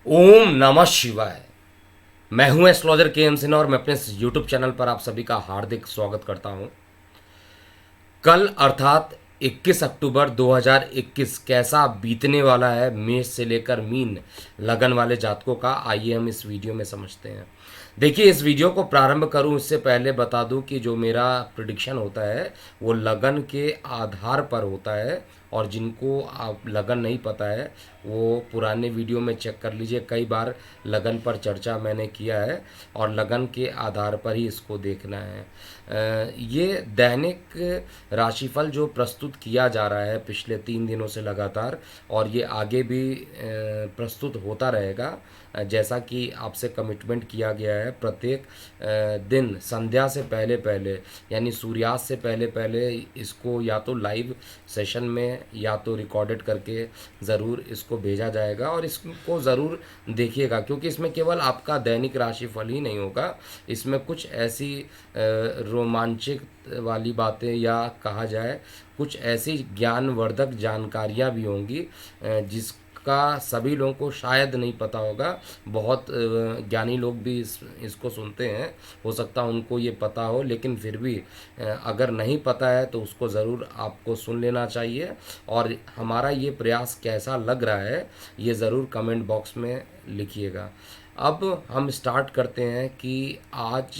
ओम नमः शिवाय। मैं हूं एस्ट्रोलॉजर के एम सिन्हा और मैं अपने यूट्यूब चैनल पर आप सभी का हार्दिक स्वागत करता हूं। कल अर्थात 21 अक्टूबर 2021 कैसा बीतने वाला है मेष से लेकर मीन लगन वाले जातकों का, आइए हम इस वीडियो में समझते हैं। देखिए, इस वीडियो को प्रारंभ करूं इससे पहले बता दूं कि जो मेरा प्रिडिक्शन होता है वो लगन के आधार पर होता है, और जिनको आप लगन नहीं पता है वो पुराने वीडियो में चेक कर लीजिए। कई बार लगन पर चर्चा मैंने किया है और लगन के आधार पर ही इसको देखना है। ये दैनिक राशिफल जो प्रस्तुत किया जा रहा है पिछले 3 दिनों से लगातार, और ये आगे भी प्रस्तुत होता रहेगा। जैसा कि आपसे कमिटमेंट किया गया है, प्रत्येक दिन संध्या से पहले पहले यानी सूर्यास्त से पहले पहले इसको या तो लाइव सेशन में या तो रिकॉर्डेड करके ज़रूर इसको भेजा जाएगा, और इसको ज़रूर देखिएगा, क्योंकि इसमें केवल आपका दैनिक राशिफल ही नहीं होगा। इसमें कुछ ऐसी रोमांचिक वाली बातें या कहा जाए कुछ ऐसी ज्ञानवर्धक जानकारियाँ भी होंगी जिसका सभी लोगों को शायद नहीं पता होगा। बहुत ज्ञानी लोग भी इसको सुनते हैं, हो सकता है उनको ये पता हो, लेकिन फिर भी अगर नहीं पता है तो उसको ज़रूर आपको सुन लेना चाहिए। और हमारा ये प्रयास कैसा लग रहा है ये ज़रूर कमेंट बॉक्स में लिखिएगा। अब हम स्टार्ट करते हैं कि आज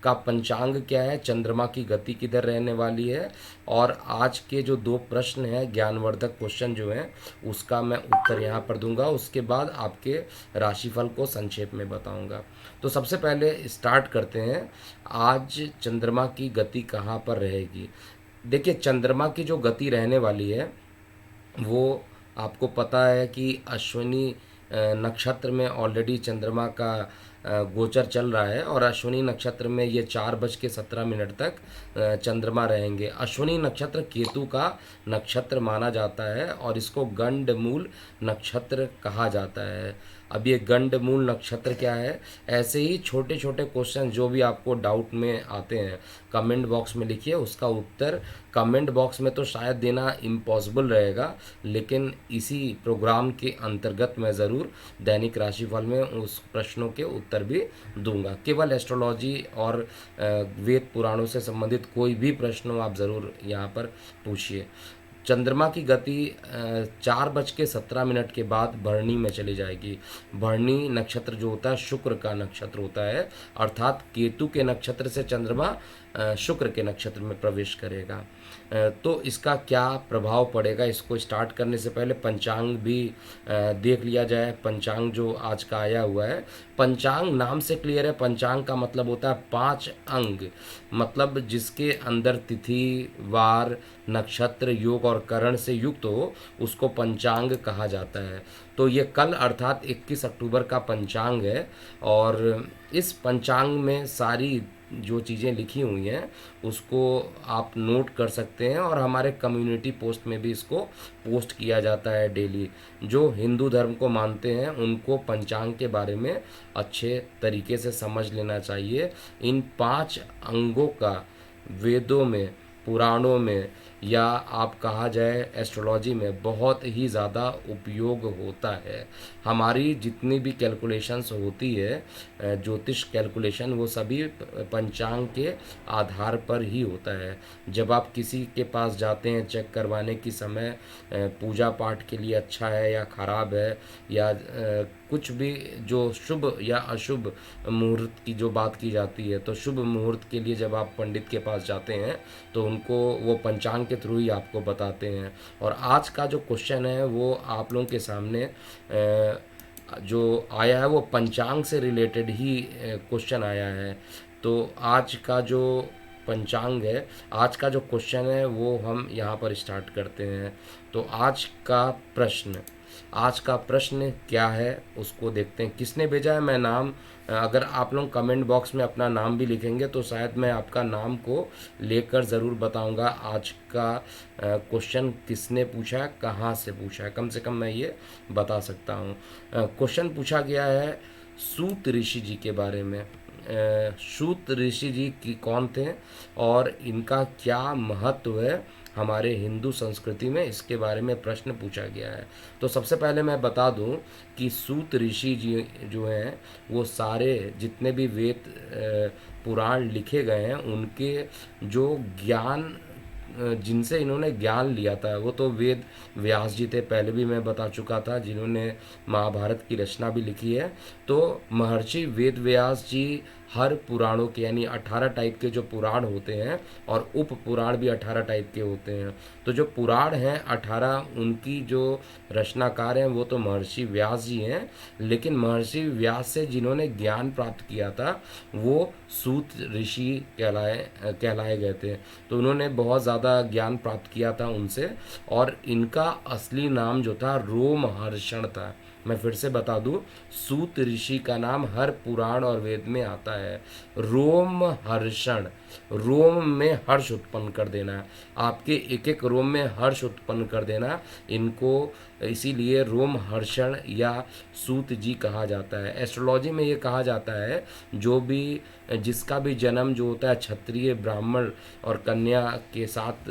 का पंचांग क्या है, चंद्रमा की गति किधर रहने वाली है, और आज के जो 2 प्रश्न हैं ज्ञानवर्धक क्वेश्चन जो हैं उसका मैं उत्तर यहाँ पर दूंगा। उसके बाद आपके राशिफल को संक्षेप में बताऊंगा। तो सबसे पहले स्टार्ट करते हैं, आज चंद्रमा की गति कहाँ पर रहेगी। देखिए, चंद्रमा की जो गति रहने वाली है वो आपको पता है कि अश्विनी नक्षत्र में ऑलरेडी चंद्रमा का गोचर चल रहा है, और अश्विनी नक्षत्र में ये 4:17 तक चंद्रमा रहेंगे। अश्विनी नक्षत्र केतु का नक्षत्र माना जाता है और इसको गंडमूल नक्षत्र कहा जाता है। अब ये गंडमूल नक्षत्र क्या है, ऐसे ही छोटे छोटे क्वेश्चन जो भी आपको डाउट में आते हैं कमेंट बॉक्स में लिखिए, उसका उत्तर कमेंट बॉक्स में तो शायद देना इम्पॉसिबल रहेगा, लेकिन इसी प्रोग्राम के अंतर्गत मैं ज़रूर दैनिक राशिफल में उस प्रश्नों के उत्तर भी दूंगा। केवल एस्ट्रोलॉजी और वेद पुराणों से संबंधित कोई भी प्रश्न हो आप ज़रूर यहाँ पर पूछिए। चंद्रमा की गति 4:17 के बाद भरणी में चली जाएगी। भरणी नक्षत्र जो होता है शुक्र का नक्षत्र होता है, अर्थात केतु के नक्षत्र से चंद्रमा शुक्र के नक्षत्र में प्रवेश करेगा। तो इसका क्या प्रभाव पड़ेगा, इसको स्टार्ट करने से पहले पंचांग भी देख लिया जाए। पंचांग जो आज का आया हुआ है, पंचांग नाम से क्लियर है, पंचांग का मतलब होता है 5 अंग, मतलब जिसके अंदर तिथि वार नक्षत्र योग और करण से युक्त हो उसको पंचांग कहा जाता है। तो ये कल अर्थात 21 अक्टूबर का पंचांग है, और इस पंचांग में सारी जो चीज़ें लिखी हुई हैं उसको आप नोट कर सकते हैं, और हमारे कम्युनिटी पोस्ट में भी इसको पोस्ट किया जाता है डेली। जो हिंदू धर्म को मानते हैं उनको पंचांग के बारे में अच्छे तरीके से समझ लेना चाहिए। इन 5 अंगों का वेदों में, पुराणों में, या आप कहा जाए एस्ट्रोलॉजी में बहुत ही ज़्यादा उपयोग होता है। हमारी जितनी भी कैलकुलेशंस होती है, ज्योतिष कैलकुलेशन, वो सभी पंचांग के आधार पर ही होता है। जब आप किसी के पास जाते हैं चेक करवाने की समय पूजा पाठ के लिए अच्छा है या ख़राब है, या कुछ भी जो शुभ या अशुभ मुहूर्त की जो बात की जाती है, तो शुभ मुहूर्त के लिए जब आप पंडित के पास जाते हैं तो उनको वो पंचांग के थ्रू ही आपको बताते हैं। और आज का जो क्वेश्चन है वो आप लोगों के सामने जो आया है वो पंचांग से रिलेटेड ही क्वेश्चन आया है। तो आज का जो पंचांग है, आज का जो क्वेश्चन है वो हम यहाँ पर स्टार्ट करते हैं। तो आज का प्रश्न क्या है उसको देखते हैं। किसने भेजा है, मैं नाम, अगर आप लोग कमेंट बॉक्स में अपना नाम भी लिखेंगे तो शायद मैं आपका नाम को लेकर ज़रूर बताऊंगा आज का क्वेश्चन किसने पूछा है, कहाँ से पूछा है, कम से कम मैं ये बता सकता हूँ। क्वेश्चन पूछा गया है सूत ऋषि जी के बारे में। सूत ऋषि जी की कौन थे और इनका क्या महत्व है, हमारे हिंदू संस्कृति में इसके बारे में प्रश्न पूछा गया है। तो सबसे पहले मैं बता दूं कि सूत ऋषि जी जो हैं वो सारे जितने भी वेद पुराण लिखे गए हैं उनके जो ज्ञान जिनसे इन्होंने ज्ञान लिया था वो तो वेद व्यास जी थे, पहले भी मैं बता चुका था, जिन्होंने महाभारत की रचना भी लिखी है। तो महर्षि वेद व्यास जी हर पुराणों के यानी 18 टाइप के जो पुराण होते हैं और उप पुराण भी 18 टाइप के होते हैं। तो जो पुराण हैं 18 उनकी जो रचनाकार हैं वो तो महर्षि व्यास जी हैं, लेकिन महर्षि व्यास से जिन्होंने ज्ञान प्राप्त किया था वो सूत ऋषि कहलाए गए थे। तो उन्होंने बहुत ज़्यादा ज्ञान प्राप्त किया था उनसे, और इनका असली नाम जो था रोमहर्षण था। मैं फिर से बता दूं, सूत ऋषि का नाम हर पुराण और वेद में आता है रोमहर्षण। रोम में हर्ष उत्पन्न कर देना, आपके एक एक रोम में हर्ष उत्पन्न कर देना, इनको इसीलिए रोमहर्षण या सूत जी कहा जाता है। एस्ट्रोलॉजी में ये कहा जाता है जो भी जिसका भी जन्म जो होता है क्षत्रिय ब्राह्मण और कन्या के साथ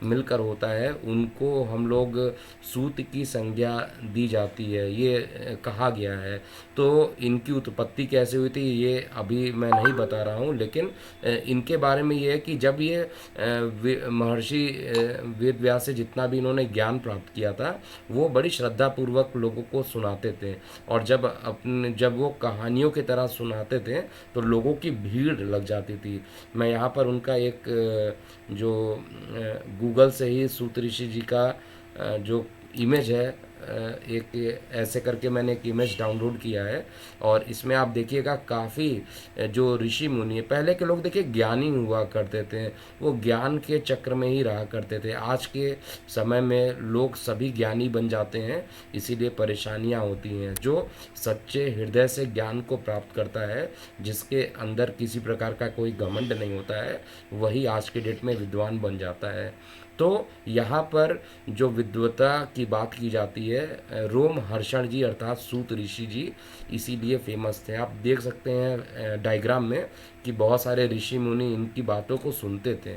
मिलकर होता है उनको हम लोग सूत की संज्ञा दी जाती है, ये कहा गया है। तो इनकी उत्पत्ति कैसे हुई थी ये अभी मैं नहीं बता रहा हूँ, लेकिन इनके बारे में ये है कि जब ये महर्षि वेद व्यास से जितना भी इन्होंने ज्ञान प्राप्त किया था वो बड़ी श्रद्धापूर्वक लोगों को सुनाते थे, और जब वो कहानियों की तरह सुनाते थे तो लोगों की भीड़ लग जाती थी। मैं यहाँ पर उनका एक जो गूगल से ही सूत ऋषि जी का जो इमेज है एक ऐसे करके मैंने एक इमेज डाउनलोड किया है, और इसमें आप देखिएगा काफ़ी जो ऋषि मुनि है, पहले के लोग देखिए ज्ञानी हुआ करते थे, वो ज्ञान के चक्र में ही रहा करते थे। आज के समय में लोग सभी ज्ञानी बन जाते हैं, इसीलिए परेशानियां होती हैं। जो सच्चे हृदय से ज्ञान को प्राप्त करता है, जिसके अंदर किसी प्रकार का कोई घमंड नहीं होता है, वही आज के डेट में विद्वान बन जाता है। तो यहाँ पर जो विद्वता की बात की जाती है रोमहर्षण जी अर्थात सूत ऋषि जी इसीलिए फेमस थे। आप देख सकते हैं डायग्राम में कि बहुत सारे ऋषि मुनि इनकी बातों को सुनते थे।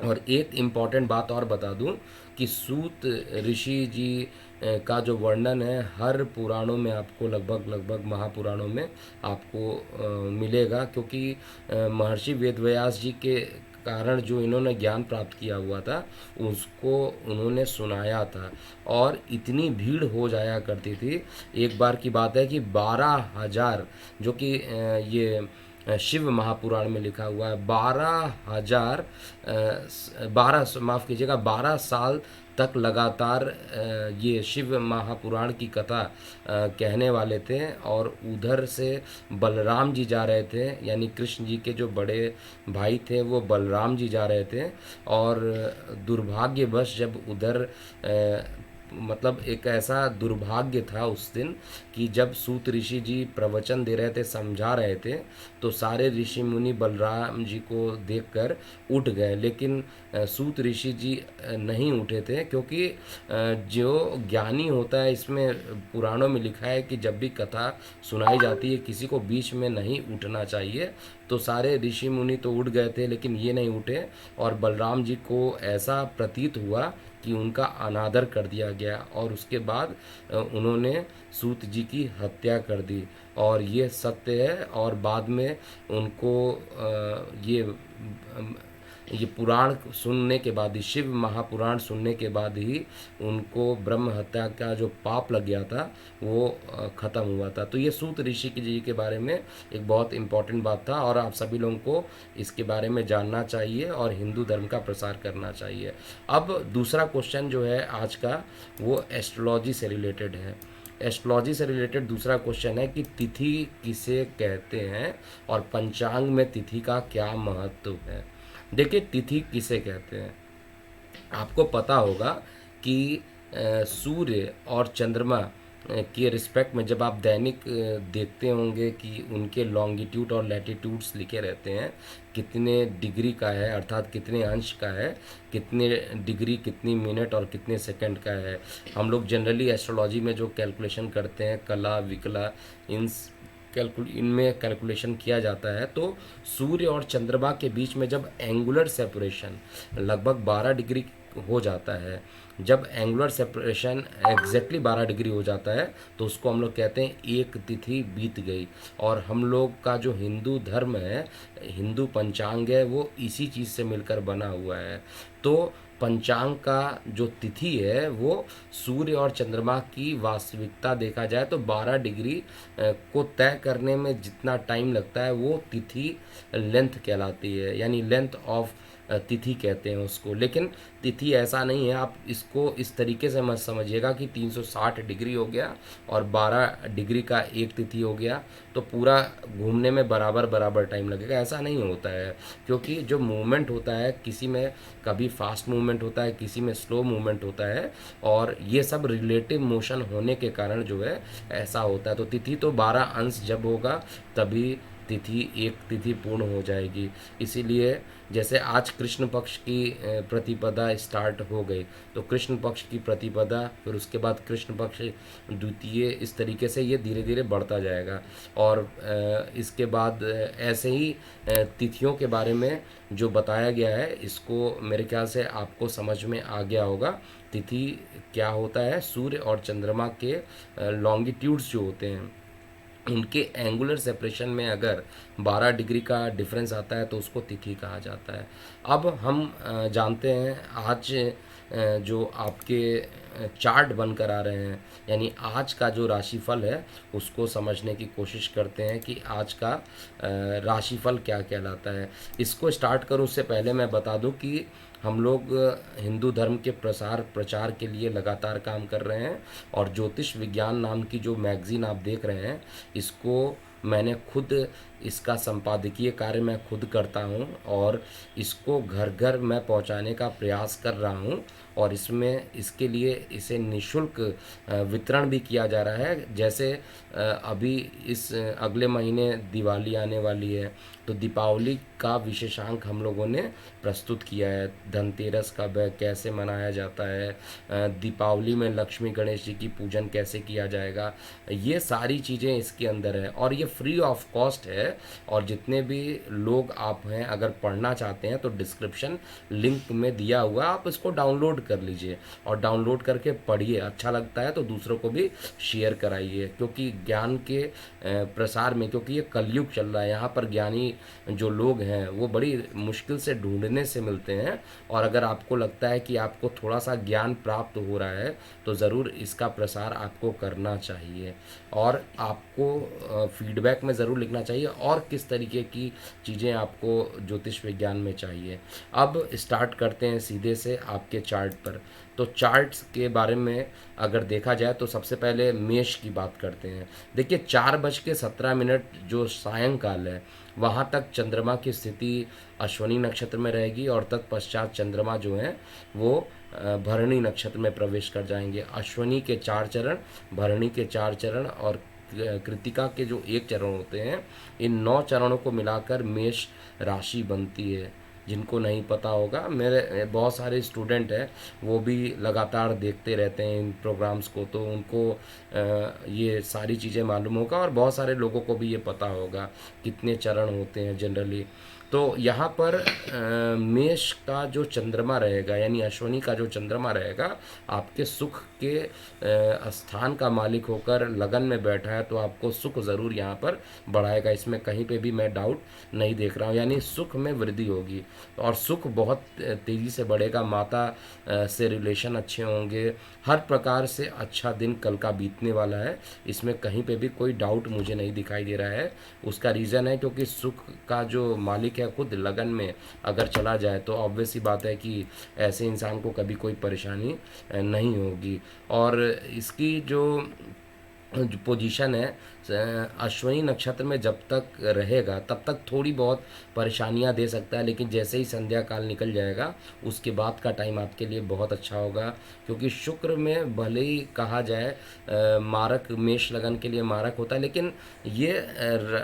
और एक इम्पॉर्टेंट बात और बता दूं कि सूत ऋषि जी का जो वर्णन है हर पुराणों में आपको लगभग महापुराणों में आपको मिलेगा, क्योंकि महर्षि वेदव्यास जी के कारण जो इन्होंने ज्ञान प्राप्त किया हुआ था उसको उन्होंने सुनाया था, और इतनी भीड़ हो जाया करती थी। एक बार की बात है कि 12,000 जो कि ये शिव महापुराण में लिखा हुआ है 12,000 12 माफ़ कीजिएगा 12 साल तक लगातार ये शिव महापुराण की कथा कहने वाले थे, और उधर से बलराम जी जा रहे थे, यानी कृष्ण जी के जो बड़े भाई थे वो बलराम जी जा रहे थे। और दुर्भाग्यवश जब उधर मतलब एक ऐसा दुर्भाग्य था उस दिन कि जब सूत ऋषि जी प्रवचन दे रहे थे, समझा रहे थे, तो सारे ऋषि मुनि बलराम जी को देखकर उठ गए, लेकिन सूत ऋषि जी नहीं उठे थे, क्योंकि जो ज्ञानी होता है, इसमें पुराणों में लिखा है कि जब भी कथा सुनाई जाती है किसी को बीच में नहीं उठना चाहिए। तो सारे ऋषि मुनि तो उठ गए थे लेकिन ये नहीं उठे, और बलराम जी को ऐसा प्रतीत हुआ कि उनका अनादर कर दिया गया, और उसके बाद उन्होंने सूत जी की हत्या कर दी, और ये सत्य है। और बाद में उनको ये पुराण सुनने के बाद ही, शिव महापुराण सुनने के बाद ही उनको ब्रह्म हत्या का जो पाप लग गया था वो ख़त्म हुआ था। तो ये सूत ऋषि जी के बारे में एक बहुत इम्पॉर्टेंट बात था, और आप सभी लोगों को इसके बारे में जानना चाहिए और हिंदू धर्म का प्रसार करना चाहिए। अब दूसरा क्वेश्चन जो है आज का वो एस्ट्रोलॉजी से रिलेटेड है। एस्ट्रोलॉजी से रिलेटेड दूसरा क्वेश्चन है कि तिथि किसे कहते हैं और पंचांग में तिथि का क्या महत्व है। देखिए तिथि किसे कहते हैं, आपको पता होगा कि सूर्य और चंद्रमा के रिस्पेक्ट में जब आप दैनिक देखते होंगे कि उनके लॉन्गिट्यूड और लैटिट्यूड्स लिखे रहते हैं, कितने डिग्री का है अर्थात कितने अंश का है, कितने डिग्री कितनी मिनट और कितने सेकंड का है। हम लोग जनरली एस्ट्रोलॉजी में जो कैलकुलेशन करते हैं कला विकला इन इनमें कैलकुलेशन किया जाता है तो सूर्य और चंद्रमा के बीच में जब एंगुलर सेपरेशन लगभग 12 डिग्री हो जाता है, जब एंगुलर सेपरेशन एग्जैक्टली 12 डिग्री हो जाता है तो उसको हम लोग कहते हैं एक तिथि बीत गई। और हम लोग का जो हिंदू धर्म है, हिंदू पंचांग है, वो इसी चीज़ से मिलकर बना हुआ है। तो पंचांग का जो तिथि है वो सूर्य और चंद्रमा की वास्तविकता देखा जाए तो 12 डिग्री को तय करने में जितना टाइम लगता है वो तिथि लेंथ कहलाती है, यानी लेंथ ऑफ तिथि कहते हैं उसको। लेकिन तिथि ऐसा नहीं है, आप इसको इस तरीके से मत समझिएगा कि 360 डिग्री हो गया और 12 डिग्री का एक तिथि हो गया तो पूरा घूमने में बराबर बराबर टाइम लगेगा, ऐसा नहीं होता है। क्योंकि जो मूवमेंट होता है, किसी में कभी फास्ट मूवमेंट होता है, किसी में स्लो मूवमेंट होता है, और ये सब रिलेटिव मोशन होने के कारण जो है ऐसा होता है। तो तिथि तो 12 अंश जब होगा तभी तिथि एक तिथि पूर्ण हो जाएगी। इसीलिए जैसे आज कृष्ण पक्ष की प्रतिपदा स्टार्ट हो गई तो कृष्ण पक्ष की प्रतिपदा, फिर उसके बाद कृष्ण पक्ष द्वितीय, इस तरीके से ये धीरे धीरे बढ़ता जाएगा। और इसके बाद ऐसे ही तिथियों के बारे में जो बताया गया है इसको मेरे ख्याल से आपको समझ में आ गया होगा। तिथि क्या होता है, सूर्य और चंद्रमा के लॉन्गिट्यूड्स जो होते हैं उनके एंगुलर सेपरेशन में अगर 12 डिग्री का डिफरेंस आता है तो उसको तिथि कहा जाता है। अब हम जानते हैं आज जो आपके चार्ट बनकर आ रहे हैं, यानी आज का जो राशिफल है उसको समझने की कोशिश करते हैं कि आज का राशिफल क्या कहलाता है। इसको स्टार्ट करूं उससे पहले मैं बता दूं कि हम लोग हिंदू धर्म के प्रसार प्रचार के लिए लगातार काम कर रहे हैं, और ज्योतिष विज्ञान नाम की जो मैगज़ीन आप देख रहे हैं इसको मैंने खुद, इसका संपादकीय कार्य मैं खुद करता हूं, और इसको घर घर मैं पहुंचाने का प्रयास कर रहा हूं। और इसमें इसके लिए इसे निःशुल्क वितरण भी किया जा रहा है। जैसे अभी इस अगले महीने दिवाली आने वाली है तो दीपावली का विशेषांक हम लोगों ने प्रस्तुत किया है। धनतेरस का कैसे मनाया जाता है, दीपावली में लक्ष्मी गणेश जी की पूजन कैसे किया जाएगा, ये सारी चीज़ें इसके अंदर है और ये फ्री ऑफ कॉस्ट है। और जितने भी लोग आप हैं अगर पढ़ना चाहते हैं तो डिस्क्रिप्शन लिंक में दिया हुआ, आप इसको डाउनलोड कर लीजिए और डाउनलोड करके पढ़िए। अच्छा लगता है तो दूसरों को भी शेयर कराइए, क्योंकि ज्ञान के प्रसार में, क्योंकि ये कलयुग चल रहा है, यहाँ पर ज्ञानी जो लोग हैं वो बड़ी मुश्किल से ढूंढने से मिलते हैं। और अगर आपको लगता है कि आपको थोड़ा सा ज्ञान प्राप्त हो रहा है तो ज़रूर इसका प्रसार आपको करना चाहिए, और आपको फीडबैक में ज़रूर लिखना चाहिए और किस तरीके की चीज़ें आपको ज्योतिष विज्ञान में चाहिए। अब स्टार्ट करते हैं सीधे से आपके चार्ट पर। तो चार्ट्स के बारे में अगर देखा जाए तो सबसे पहले मेष की बात करते हैं। देखिए 4:17 जो सायंकाल है वहाँ तक चंद्रमा की स्थिति अश्विनी नक्षत्र में रहेगी, और तत्पश्चात चंद्रमा जो हैं वो भरणी नक्षत्र में प्रवेश कर जाएंगे। अश्विनी के 4 चरण, भरणी के 4 चरण और कृतिका के जो 1 चरण होते हैं, इन 9 चरणों को मिलाकर मेष राशि बनती है। जिनको नहीं पता होगा, मेरे बहुत सारे स्टूडेंट हैं वो भी लगातार देखते रहते हैं इन प्रोग्राम्स को, तो उनको ये सारी चीज़ें मालूम होगा, और बहुत सारे लोगों को भी ये पता होगा कितने चरण होते हैं जनरली। तो यहाँ पर मेष का जो चंद्रमा रहेगा, यानी अश्विनी का जो चंद्रमा रहेगा, आपके सुख के स्थान का मालिक होकर लगन में बैठा है, तो आपको सुख ज़रूर यहाँ पर बढ़ाएगा। इसमें कहीं पे भी मैं डाउट नहीं देख रहा हूँ, यानी सुख में वृद्धि होगी और सुख बहुत तेज़ी से बढ़ेगा। माता से रिलेशन अच्छे होंगे, हर प्रकार से अच्छा दिन कल का बीतने वाला है। इसमें कहीं पे भी कोई डाउट मुझे नहीं दिखाई दे रहा है। उसका रीज़न है क्योंकि सुख का जो मालिक है खुद लगन में अगर चला जाए तो ऑब्वियस सी बात है कि ऐसे इंसान को कभी कोई परेशानी नहीं होगी। और इसकी जो पोजीशन है अश्विनी नक्षत्र में जब तक रहेगा तब तक थोड़ी बहुत परेशानियां दे सकता है, लेकिन जैसे ही संध्या काल निकल जाएगा उसके बाद का टाइम आपके लिए बहुत अच्छा होगा। क्योंकि शुक्र में भले ही कहा जाए मारक, मेष लगन के लिए मारक होता है, लेकिन ये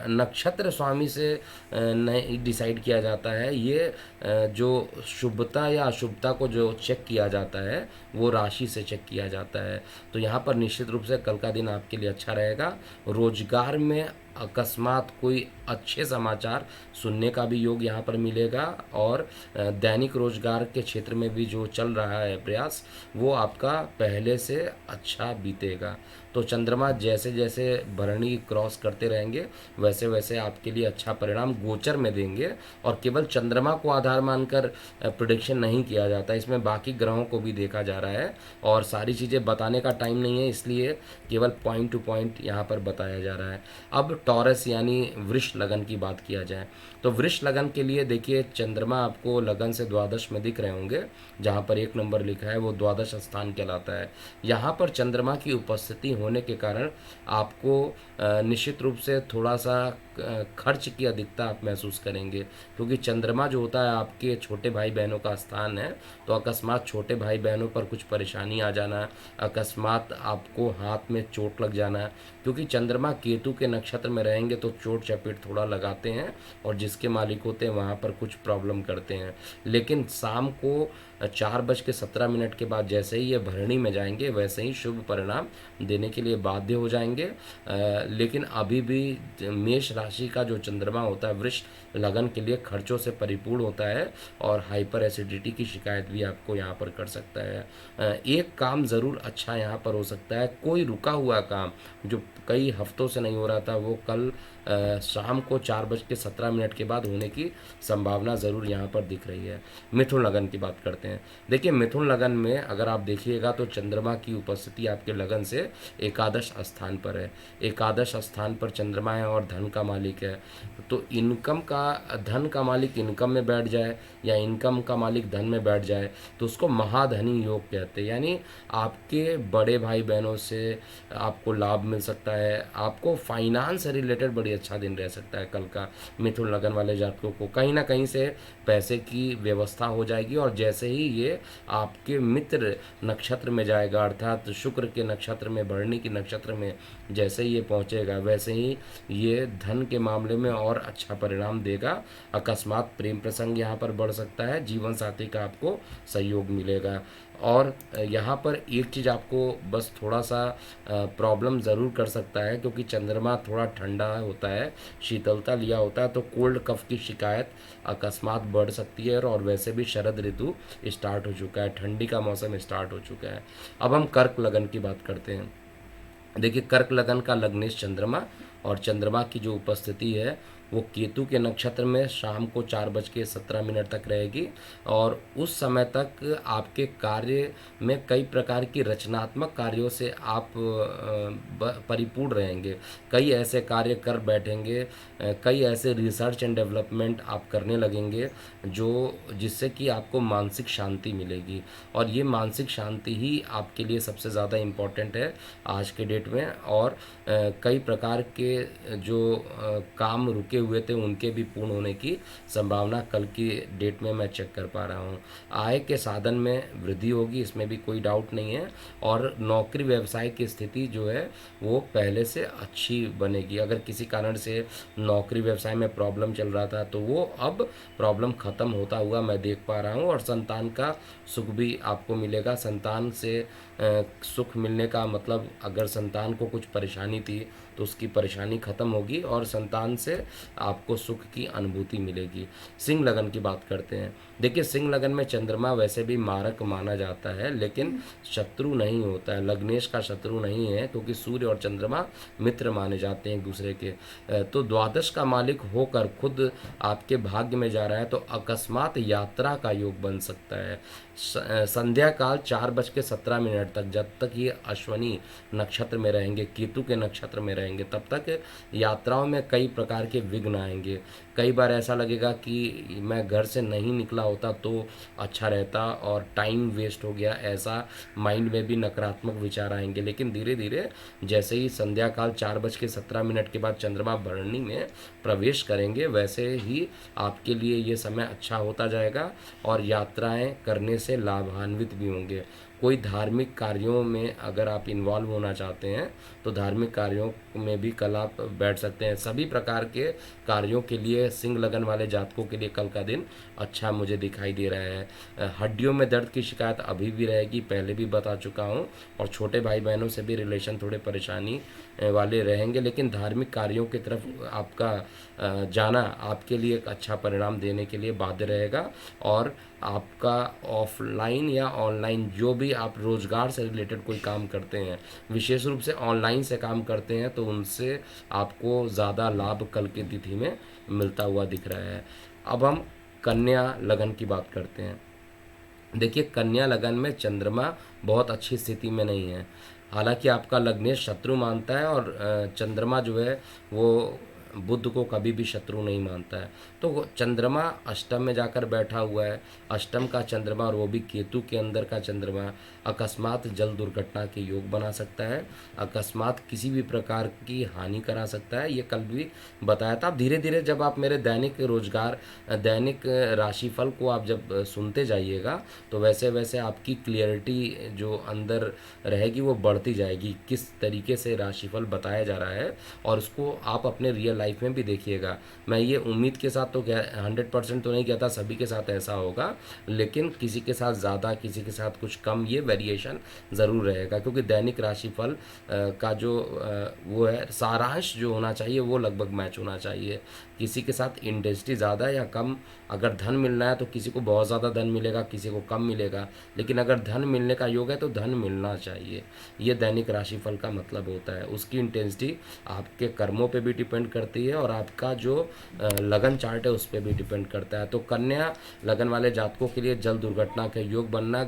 नक्षत्र स्वामी से नहीं डिसाइड किया जाता है। ये जो शुभता या अशुभता को जो चेक किया जाता है वो राशि से चेक किया जाता है। तो यहाँ पर निश्चित रूप से कल का दिन आपके लिए अच्छा रहेगा। रोजगार में अकस्मात कोई अच्छे समाचार सुनने का भी योग यहाँ पर मिलेगा, और दैनिक रोजगार के क्षेत्र में भी जो चल रहा है प्रयास, वो आपका पहले से अच्छा बीतेगा। तो चंद्रमा जैसे जैसे भरणी क्रॉस करते रहेंगे वैसे वैसे आपके लिए अच्छा परिणाम गोचर में देंगे। और केवल चंद्रमा को आधार मानकर प्रिडिक्शन नहीं किया जाता, इसमें बाकी ग्रहों को भी देखा जा रहा है, और सारी चीज़ें बताने का टाइम नहीं है, इसलिए केवल पॉइंट टू पॉइंट यहाँ पर बताया जा रहा है। अब टॉरस यानी वृष लगन की बात किया जाए तो वृष लगन के लिए देखिए, चंद्रमा आपको लगन से द्वादश में दिख रहे होंगे, जहाँ पर 1 नंबर लिखा है वो द्वादश स्थान कहलाता है। यहाँ पर चंद्रमा की उपस्थिति होने के कारण आपको निश्चित रूप से थोड़ा सा खर्च की अधिकता आप महसूस करेंगे, क्योंकि चंद्रमा जो होता है आपके छोटे भाई बहनों का स्थान है। तो अकस्मात छोटे भाई बहनों पर कुछ परेशानी आ जाना, अकस्मात आपको हाथ में चोट लग जाना, क्योंकि चंद्रमा केतु के नक्षत्र में रहेंगे तो चोट चपेट थोड़ा लगाते हैं, और जिसके मालिक होते हैं वहाँ पर कुछ प्रॉब्लम करते हैं। लेकिन शाम को 4:17 के बाद जैसे ही ये भरणी में जाएंगे वैसे ही शुभ परिणाम देने के लिए बाध्य हो जाएंगे। लेकिन अभी भी मेष राशि का जो चंद्रमा होता है वृष लगन के लिए खर्चों से परिपूर्ण होता है, और हाइपर एसिडिटी की शिकायत भी आपको यहाँ पर कर सकता है। एक काम ज़रूर अच्छा यहाँ पर हो सकता है, कोई रुका हुआ काम जो कई हफ्तों से नहीं हो रहा था वो कल शाम को 4:17 के बाद होने की संभावना ज़रूर यहाँ पर दिख रही है। मिथुन लगन की बात करते हैं। देखिए, मिथुन लगन में अगर आप देखिएगा तो चंद्रमा की उपस्थिति आपके लगन से एकादश स्थान पर है। एकादश स्थान पर चंद्रमा है और धन का मालिक है। तो इनकम का, धन का मालिक इनकम में बैठ जाए या इनकम का मालिक धन में बैठ जाए तो उसको महाधनी योग कहते हैं। यानी आपके बड़े भाई बहनों से आपको लाभ मिल सकता है, आपको फाइनेंस से रिलेटेड बड़ी अच्छा दिन रह सकता है कल का। मिथुन लगन वाले जातकों को कहीं ना कहीं से पैसे की व्यवस्था हो जाएगी, और जैसे ही ये आपके मित्र नक्षत्र में जाएगा, अर्थात शुक्र के नक्षत्र में, भरणी के नक्षत्र में जैसे ही ये पहुंचेगा वैसे ही ये धन के मामले में और अच्छा परिणाम देगा। अकस्मात प्रेम प्रसंग यहाँ पर बढ़ सकता है, जीवन साथी का आपको सहयोग मिलेगा। और यहाँ पर एक चीज़ आपको बस थोड़ा सा प्रॉब्लम ज़रूर कर सकता है, क्योंकि चंद्रमा थोड़ा ठंडा होता है, शीतलता लिया होता है, तो कोल्ड कफ की शिकायत अकस्मात बढ़ सकती है। और वैसे भी शरद ऋतु स्टार्ट हो चुका है, ठंडी का मौसम स्टार्ट हो चुका है। अब हम कर्क लगन की बात करते हैं। देखिए, कर्क लगन का लग्नेश चंद्रमा, और चंद्रमा की जो उपस्थिति है वो केतु के नक्षत्र में शाम को 4:17 तक रहेगी, और उस समय तक आपके कार्य में कई प्रकार की रचनात्मक कार्यों से आप परिपूर्ण रहेंगे। कई ऐसे कार्य कर बैठेंगे, कई ऐसे रिसर्च एंड डेवलपमेंट आप करने लगेंगे जो जिससे कि आपको मानसिक शांति मिलेगी, और ये मानसिक शांति ही आपके लिए सबसे ज़्यादा इम्पॉर्टेंट है आज के डेट में। और कई प्रकार के जो काम रुके हुए थे उनके भी पूर्ण होने की संभावना कल की डेट में मैं चेक कर पा रहा हूँ। आय के साधन में वृद्धि होगी, इसमें भी कोई डाउट नहीं है, और नौकरी व्यवसाय की स्थिति जो है वो पहले से अच्छी बनेगी। अगर किसी कारण से नौकरी व्यवसाय में प्रॉब्लम चल रहा था तो वो अब प्रॉब्लम ख़त्म होता हुआ मैं देख पा रहा हूँ, और संतान का सुख भी आपको मिलेगा। संतान से सुख मिलने का मतलब, अगर संतान को कुछ परेशानी थी तो उसकी परेशानी खत्म होगी और संतान से आपको सुख की अनुभूति मिलेगी। सिंह लगन की बात करते हैं। देखिए, सिंह लगन में चंद्रमा वैसे भी मारक माना जाता है, लेकिन शत्रु नहीं होता है, लग्नेश का शत्रु नहीं है, क्योंकि सूर्य और चंद्रमा मित्र माने जाते हैं एक दूसरे के। तो द्वादश का मालिक होकर खुद आपके भाग्य में जा रहा है, तो अकस्मात यात्रा का योग बन सकता है। संध्या काल 4:17 तक, जब तक ये अश्वनी नक्षत्र में रहेंगे, केतु के नक्षत्र में रहेंगे, तब तक यात्राओं में कई प्रकार के विघ्न आएंगे। कई बार ऐसा लगेगा कि मैं घर से नहीं निकला होता तो अच्छा रहता और टाइम वेस्ट हो गया, ऐसा माइंड में भी नकारात्मक विचार आएंगे। लेकिन धीरे धीरे जैसे ही संध्या काल 4:17 के बाद चंद्रमा भरणी में प्रवेश करेंगे वैसे ही आपके लिए ये समय अच्छा होता जाएगा, और यात्राएं करने से लाभान्वित भी होंगे। कोई धार्मिक कार्यों में अगर आप इन्वॉल्व होना चाहते हैं तो धार्मिक कार्यों में भी कल आप बैठ सकते हैं। सभी प्रकार के कार्यों के लिए सिंह लगन वाले जातकों के लिए कल का दिन अच्छा मुझे दिखाई दे रहा है। हड्डियों में दर्द की शिकायत अभी भी रहेगी, पहले भी बता चुका हूँ, और छोटे भाई बहनों से भी रिलेशन थोड़े परेशानी वाले रहेंगे, लेकिन धार्मिक कार्यों की तरफ आपका जाना आपके लिए एक अच्छा परिणाम देने के लिए बाध्य रहेगा। और आपका ऑफलाइन या ऑनलाइन जो भी आप रोज़गार से रिलेटेड कोई काम करते हैं, विशेष रूप से ऑनलाइन से काम करते हैं, तो उनसे आपको ज़्यादा लाभ कल की तिथि में मिलता हुआ दिख रहा है। अब हम कन्या लगन की बात करते हैं। देखिए, कन्या लगन में चंद्रमा बहुत अच्छी स्थिति में नहीं है। हालांकि आपका लग्नेश शत्रु मानता है, और चंद्रमा जो है वो बुध को कभी भी शत्रु नहीं मानता है। तो चंद्रमा अष्टम में जाकर बैठा हुआ है, अष्टम का चंद्रमा और वो भी केतु के अंदर का चंद्रमा अकस्मात जल दुर्घटना के योग बना सकता है, अकस्मात किसी भी प्रकार की हानि करा सकता है। ये कल भी बताया था। अब धीरे धीरे जब आप मेरे दैनिक रोजगार दैनिक राशिफल को आप जब सुनते जाइएगा, तो वैसे वैसे आपकी क्लियरिटी जो अंदर रहेगी वो बढ़ती जाएगी, किस तरीके से राशिफल बताया जा रहा है, और उसको आप अपने रियल लाइफ में भी देखिएगा। मैं ये उम्मीद के साथ तो 100% तो नहीं कहता सभी के साथ ऐसा होगा, लेकिन किसी के साथ ज़्यादा, किसी के साथ कुछ कम, ये वेरिएशन ज़रूर रहेगा, क्योंकि दैनिक राशिफल का जो वो है सारांश जो होना चाहिए वो लगभग मैच होना चाहिए। किसी के साथ इंटेंसिटी ज़्यादा या कम, अगर धन मिलना है तो किसी को बहुत ज़्यादा धन मिलेगा, किसी को कम मिलेगा, लेकिन अगर धन मिलने का योग है तो धन मिलना चाहिए। ये दैनिक राशिफल का मतलब होता है। उसकी इंटेंसिटी आपके कर्मों पे भी डिपेंड करती है, और आपका जो लगन चार्ट है उस पर भी डिपेंड करता है। तो कन्या लगन वाले जातकों के लिए जल दुर्घटना के योग बनना,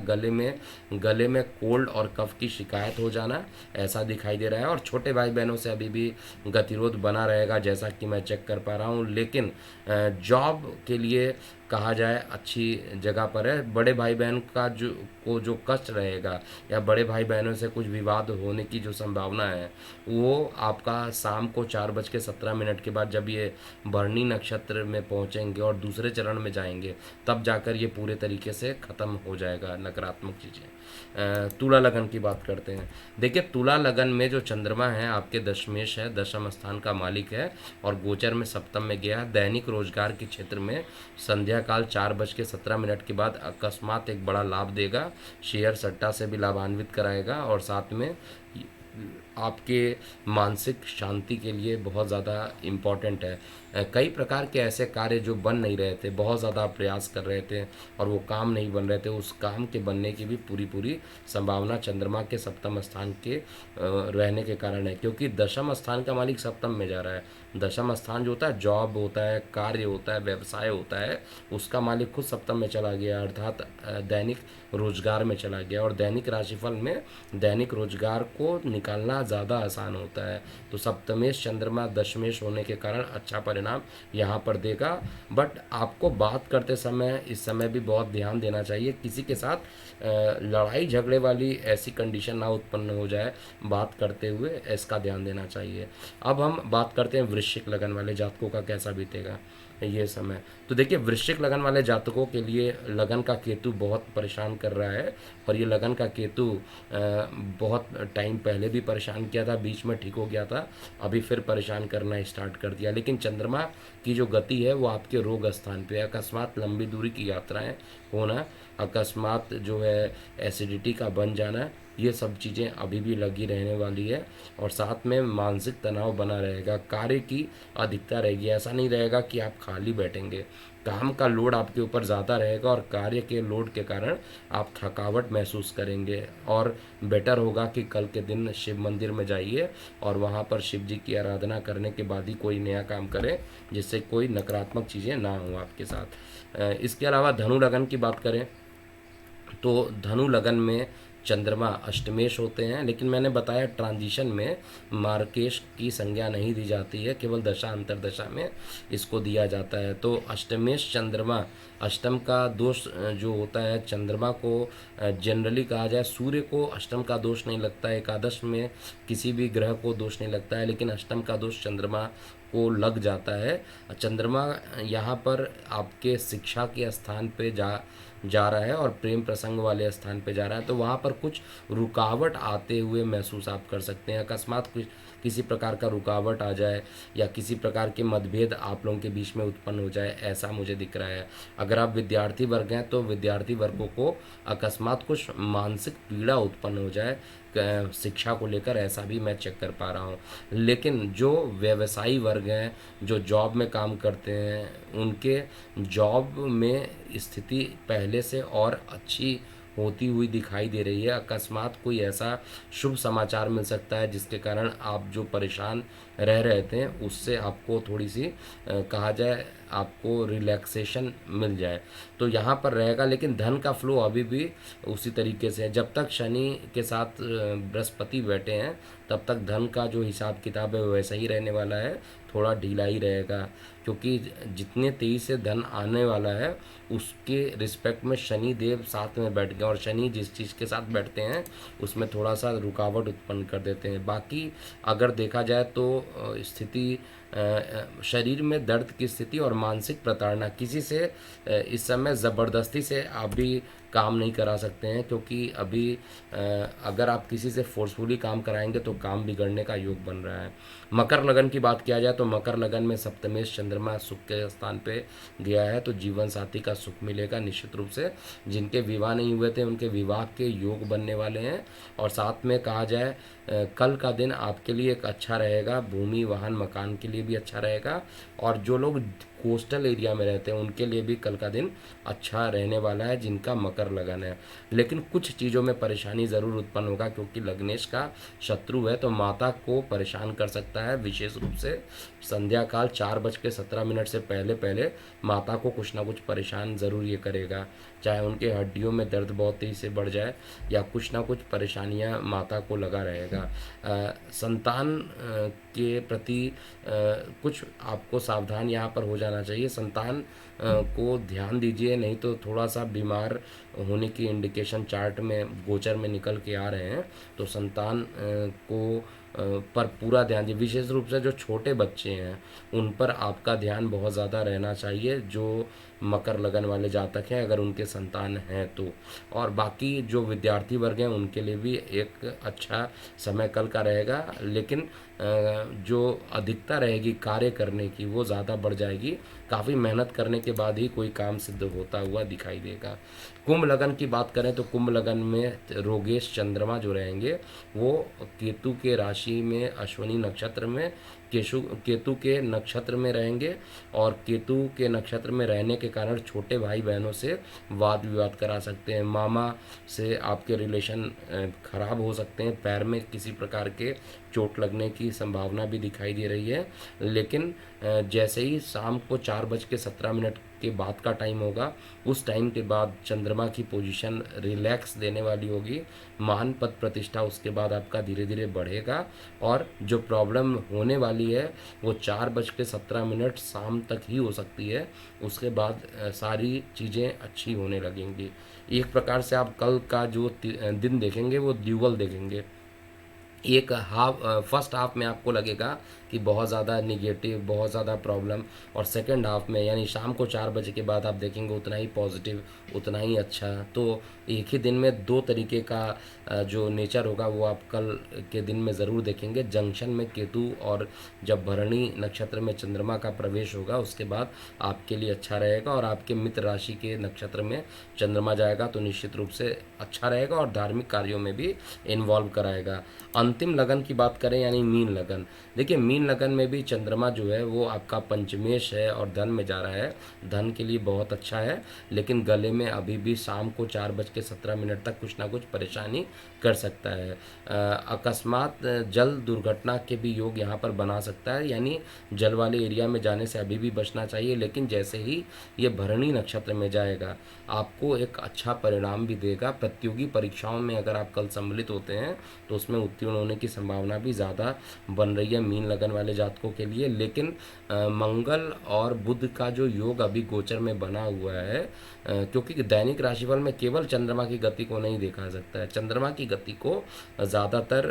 गले में कोल्ड और कफ की शिकायत हो जाना, ऐसा दिखाई दे रहा है। और छोटे भाई बहनों से अभी भी गतिरोध बना रहेगा, जैसा कि मैं चेक कर पा रहा हूँ, लेकिन जॉब के लिए कहा जाए अच्छी जगह पर है। बड़े भाई बहन का जो कष्ट रहेगा, या बड़े भाई बहनों से कुछ विवाद होने की जो संभावना है, वो आपका शाम को 4:17 के बाद जब ये भरणी नक्षत्र में पहुंचेंगे और दूसरे चरण में जाएंगे, तब जाकर ये पूरे तरीके से ख़त्म हो जाएगा नकारात्मक चीज़ें। तुला लगन की बात करते हैं। देखिए, तुला लगन में जो चंद्रमा है आपके दशमेश है, दशम स्थान का मालिक है, और गोचर में सप्तम में गया। दैनिक रोजगार के क्षेत्र में संध्या काल 4:17 के बाद अकस्मात एक बड़ा लाभ देगा, शेयर सट्टा से भी लाभान्वित कराएगा, और साथ में आपके मानसिक शांति के लिए बहुत ज़्यादा इम्पॉर्टेंट है। कई प्रकार के ऐसे कार्य जो बन नहीं रहे थे, बहुत ज़्यादा प्रयास कर रहे थे और वो काम नहीं बन रहे थे, उस काम के बनने की भी पूरी संभावना चंद्रमा के सप्तम स्थान के रहने के कारण है, क्योंकि दशम स्थान का मालिक सप्तम में जा रहा है। दशम स्थान जो होता है, जॉब होता है, कार्य होता है, व्यवसाय होता है, उसका मालिक खुद सप्तम में चला गया, अर्थात दैनिक रोजगार में चला गया। और दैनिक राशिफल में दैनिक रोजगार को निकालना ज़्यादा आसान होता है। तो सप्तमेश चंद्रमा दशमेश होने के कारण अच्छा परिणाम यहाँ पर देगा। बट आपको बात करते समय इस समय भी बहुत ध्यान देना चाहिए, किसी के साथ लड़ाई झगड़े वाली ऐसी कंडीशन ना उत्पन्न हो जाए बात करते हुए, इसका ध्यान देना चाहिए। अब हम बात करते हैं वृश्चिक लगन वाले जातकों का कैसा बीतेगा ये समय। तो देखिए, वृश्चिक लगन वाले जातकों के लिए लगन का केतु बहुत परेशान कर रहा है, और ये लगन का केतु बहुत टाइम पहले भी परेशान किया था, बीच में ठीक हो गया था, अभी फिर परेशान करना स्टार्ट कर दिया। लेकिन चंद्रमा की जो गति है वो आपके रोग स्थान पे, अकस्मात लंबी दूरी की यात्राएं होना, अकस्मात जो है एसिडिटी का बन जाना, ये सब चीज़ें अभी भी लगी रहने वाली है। और साथ में मानसिक तनाव बना रहेगा, कार्य की अधिकता रहेगी। ऐसा नहीं रहेगा कि आप खाली बैठेंगे, काम का लोड आपके ऊपर ज़्यादा रहेगा, और कार्य के लोड के कारण आप थकावट महसूस करेंगे। और बेटर होगा कि कल के दिन शिव मंदिर में जाइए और वहाँ पर शिव जी की आराधना करने के बाद ही कोई नया काम करें, जिससे कोई नकारात्मक चीज़ें ना हो आपके साथ। इसके अलावा धनु लगन की बात करें तो धनु लगन में चंद्रमा अष्टमेश होते हैं, लेकिन मैंने बताया ट्रांजिशन में मार्केश की संज्ञा नहीं दी जाती है, केवल दशा अंतरदशा में इसको दिया जाता है। तो अष्टमेश चंद्रमा, अष्टम का दोष जो होता है चंद्रमा को, जनरली कहा जाए सूर्य को अष्टम का दोष नहीं लगता है, एकादश में किसी भी ग्रह को दोष नहीं लगता है, लेकिन अष्टम का दोष चंद्रमा को लग जाता है। चंद्रमा यहाँ पर आपके शिक्षा के स्थान पे जा रहा है और प्रेम प्रसंग वाले स्थान पे जा रहा है, तो वहाँ पर कुछ रुकावट आते हुए महसूस आप कर सकते हैं। अकस्मात कुछ किसी प्रकार का रुकावट आ जाए या किसी प्रकार के मतभेद आप लोगों के बीच में उत्पन्न हो जाए, ऐसा मुझे दिख रहा है। अगर आप विद्यार्थी वर्ग हैं तो विद्यार्थी वर्गों को अकस्मात कुछ मानसिक पीड़ा उत्पन्न हो जाए शिक्षा को लेकर, ऐसा भी मैं चेक कर पा रहा हूँ। लेकिन जो व्यवसायी वर्ग हैं, जो जॉब में काम करते हैं, उनके जॉब में स्थिति पहले से और अच्छी होती हुई दिखाई दे रही है। अकस्मात कोई ऐसा शुभ समाचार मिल सकता है जिसके कारण आप जो परेशान रह रहे थे उससे आपको थोड़ी सी कहा जाए आपको रिलैक्सेशन मिल जाए, तो यहाँ पर रहेगा। लेकिन धन का फ्लो अभी भी उसी तरीके से है। जब तक शनि के साथ बृहस्पति बैठे हैं तब तक धन का जो हिसाब किताब है वो वैसा ही रहने वाला है, थोड़ा ढीला ही रहेगा, क्योंकि जितने तेज़ी से धन आने वाला है उसके रिस्पेक्ट में शनि देव साथ में बैठ गए, और शनि जिस चीज़ के साथ बैठते हैं उसमें थोड़ा सा रुकावट उत्पन्न कर देते हैं। बाकी अगर देखा जाए तो स्थिति शरीर में दर्द की स्थिति और मानसिक प्रताड़ना, किसी से इस समय ज़बरदस्ती से आप भी काम नहीं करा सकते हैं, क्योंकि अभी अगर आप किसी से फोर्सफुली काम कराएंगे तो काम बिगड़ने का योग बन रहा है। मकर लगन की बात किया जाए तो मकर लगन में सप्तमेश चंद्रमा सुख के स्थान पे गया है, तो जीवन साथी का सुख मिलेगा निश्चित रूप से। जिनके विवाह नहीं हुए थे उनके विवाह के योग बनने वाले हैं। और साथ में कहा जाए कल का दिन आपके लिए एक अच्छा रहेगा, भूमि वाहन मकान के लिए भी अच्छा रहेगा, और जो लोग कोस्टल एरिया में रहते हैं उनके लिए भी कल का दिन अच्छा रहने वाला है जिनका मकर लगन है। लेकिन कुछ चीज़ों में परेशानी ज़रूर उत्पन्न होगा, क्योंकि लग्नेश का शत्रु है, तो माता को परेशान कर सकता है। विशेष रूप से संध्या काल 4:17 से पहले पहले माता को कुछ ना कुछ परेशान ज़रूर ये करेगा, चाहे उनके हड्डियों में दर्द बहुत तेज़ी से बढ़ जाए या कुछ ना कुछ परेशानियां माता को लगा रहेगा। संतान के प्रति कुछ आपको सावधान यहाँ पर हो जाना चाहिए। संतान को ध्यान दीजिए, नहीं तो थोड़ा सा बीमार होने की इंडिकेशन चार्ट में गोचर में निकल के आ रहे हैं, तो संतान को पर पूरा ध्यान दीजिए। विशेष रूप से जो छोटे बच्चे हैं उन पर आपका ध्यान बहुत ज़्यादा रहना चाहिए, जो मकर लगन वाले जातक हैं अगर उनके संतान हैं तो। और बाकी जो विद्यार्थी वर्ग हैं उनके लिए भी एक अच्छा समय कल का रहेगा, लेकिन जो अधिकता रहेगी कार्य करने की वो ज़्यादा बढ़ जाएगी। काफ़ी मेहनत करने के बाद ही कोई काम सिद्ध होता हुआ दिखाई देगा। कुंभ लगन की बात करें तो कुंभ लगन में रोगेश चंद्रमा जो रहेंगे वो केतु के राशि में अश्विनी नक्षत्र में केतु के नक्षत्र में रहेंगे, और केतु के नक्षत्र में रहने के कारण छोटे भाई बहनों से वाद विवाद करा सकते हैं। मामा से आपके रिलेशन खराब हो सकते हैं, पैर में किसी प्रकार के चोट लगने की संभावना भी दिखाई दे रही है। लेकिन जैसे ही शाम को 4:17 के बाद का टाइम होगा, उस टाइम के बाद चंद्रमा की पोजीशन रिलैक्स देने वाली होगी। मान पद प्रतिष्ठा उसके बाद आपका धीरे धीरे बढ़ेगा, और जो प्रॉब्लम होने वाली है वो 4:17 शाम तक ही हो सकती है। उसके बाद सारी चीज़ें अच्छी होने लगेंगी। एक प्रकार से आप कल का जो दिन देखेंगे वो ड्यूअल देखेंगे। एक फर्स्ट हाफ में आपको लगेगा कि बहुत ज़्यादा निगेटिव, बहुत ज़्यादा प्रॉब्लम, और सेकंड हाफ में यानी शाम को 4 बजे के बाद आप देखेंगे उतना ही पॉजिटिव, उतना ही अच्छा। तो एक ही दिन में दो तरीके का जो नेचर होगा वो आप कल के दिन में ज़रूर देखेंगे। जंक्शन में केतु और जब भरणी नक्षत्र में चंद्रमा का प्रवेश होगा उसके बाद आपके लिए अच्छा रहेगा, और आपके मित्र राशि के नक्षत्र में चंद्रमा जाएगा तो निश्चित रूप से अच्छा रहेगा और धार्मिक कार्यों में भी इन्वॉल्व कराएगा। अंतिम लगन की बात करें यानी मीन लगन, देखिए मीन लगन में भी चंद्रमा जो है वो आपका पंचमेश है और धन में जा रहा है, धन के लिए बहुत अच्छा है। लेकिन गले में अभी भी शाम को 4:17 तक कुछ ना कुछ परेशानी कर सकता है। अकस्मात जल दुर्घटना के भी योग यहाँ पर बना सकता है, यानी जल वाले एरिया में जाने से अभी भी बचना चाहिए। लेकिन जैसे ही ये भरणी नक्षत्र में जाएगा आपको एक अच्छा परिणाम भी देगा। प्रतियोगी परीक्षाओं में अगर आप कल सम्मिलित होते हैं तो उसमें उत्तीर्ण होने की संभावना भी ज़्यादा बन रही है मीन लगन लगन वाले जातकों के लिए। लेकिन मंगल और बुध का जो योग अभी गोचर में बना हुआ है, क्योंकि दैनिक राशिफल में केवल चंद्रमा की गति को नहीं देखा सकता है, चंद्रमा की गति को ज़्यादातर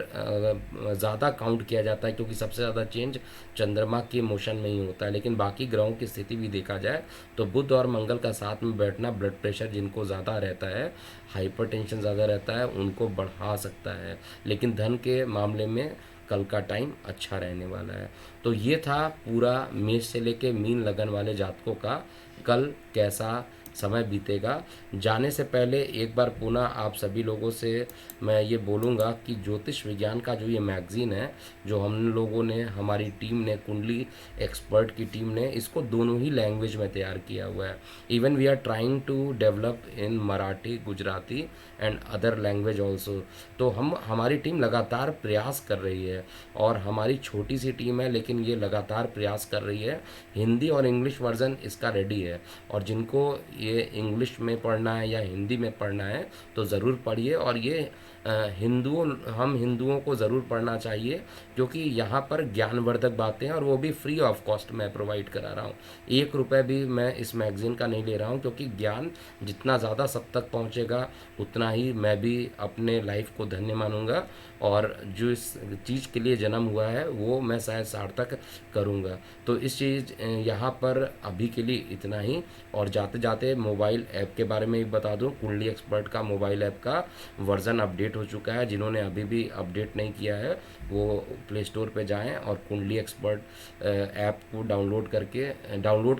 ज़्यादा काउंट किया जाता है, क्योंकि सबसे ज़्यादा चेंज चंद्रमा के मोशन में ही होता है। लेकिन बाकी ग्रहों की स्थिति भी देखा जाए तो बुध और मंगल का साथ में बैठना ब्लड प्रेशर जिनको ज़्यादा रहता है, हाइपरटेंशन ज़्यादा रहता है, उनको बढ़ा सकता है। लेकिन धन के मामले में कल का टाइम अच्छा रहने वाला है। तो ये था पूरा मेष से लेके मीन लगन वाले जातकों का कल कैसा समय बीतेगा। जाने से पहले एक बार पुनः आप सभी लोगों से मैं ये बोलूँगा कि ज्योतिष विज्ञान का जो ये मैगज़ीन है, जो हम लोगों ने, हमारी टीम ने, कुंडली एक्सपर्ट की टीम ने इसको दोनों ही लैंग्वेज में तैयार किया हुआ है। Even we are trying to develop in Marathi, Gujarati and other language also. तो हमारी टीम लगातार प्रयास कर रही है, और हमारी छोटी सी टीम है लेकिन ये लगातार प्रयास कर रही है। हिंदी और इंग्लिश वर्जन इसका रेडी है, और जिनको ये इंग्लिश में पढ़ना है या हिंदी में पढ़ना है तो ज़रूर पढ़िए। और ये हम हिंदुओं को ज़रूर पढ़ना चाहिए, क्योंकि यहाँ पर ज्ञानवर्धक बातें हैं, और वो भी फ्री ऑफ कॉस्ट मैं प्रोवाइड करा रहा हूँ। 1 रुपये भी मैं इस मैगज़ीन का नहीं ले रहा हूँ, क्योंकि ज्ञान जितना ज़्यादा सब तक पहुँचेगा उतना ही मैं भी अपने लाइफ को धन्य मानूंगा, और जो इस चीज़ के लिए जन्म हुआ है वो मैं शायद सार्थक करूँगा। तो इस चीज़ यहाँ पर अभी के लिए इतना ही। और जाते जाते मोबाइल ऐप के बारे में भी बता दूँ, कुंडली एक्सपर्ट का मोबाइल ऐप का वर्ज़न अपडेट हो चुका है। जिन्होंने अभी भी अपडेट नहीं किया है वो प्ले स्टोर पे जाएं और कुंडली एक्सपर्ट ऐप को डाउनलोड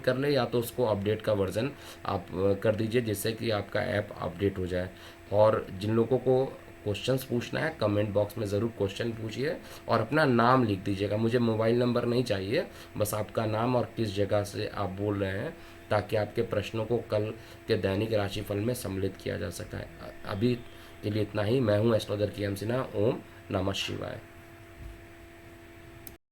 कर ले, या तो उसको अपडेट का वर्ज़न आप कर दीजिए, जिससे कि आपका ऐप अपडेट हो जाए। और जिन लोगों को क्वेश्चंस पूछना है कमेंट बॉक्स में ज़रूर क्वेश्चन पूछिए, और अपना नाम लिख दीजिएगा। मुझे मोबाइल नंबर नहीं चाहिए, बस आपका नाम और किस जगह से आप बोल रहे हैं, ताकि आपके प्रश्नों को कल के दैनिक राशिफल में सम्मिलित किया जा सके। अभी के लिए इतना ही। मैं हूँ एस्ट्रोलॉजर KM सिन्हा। ओम नमः शिवाय।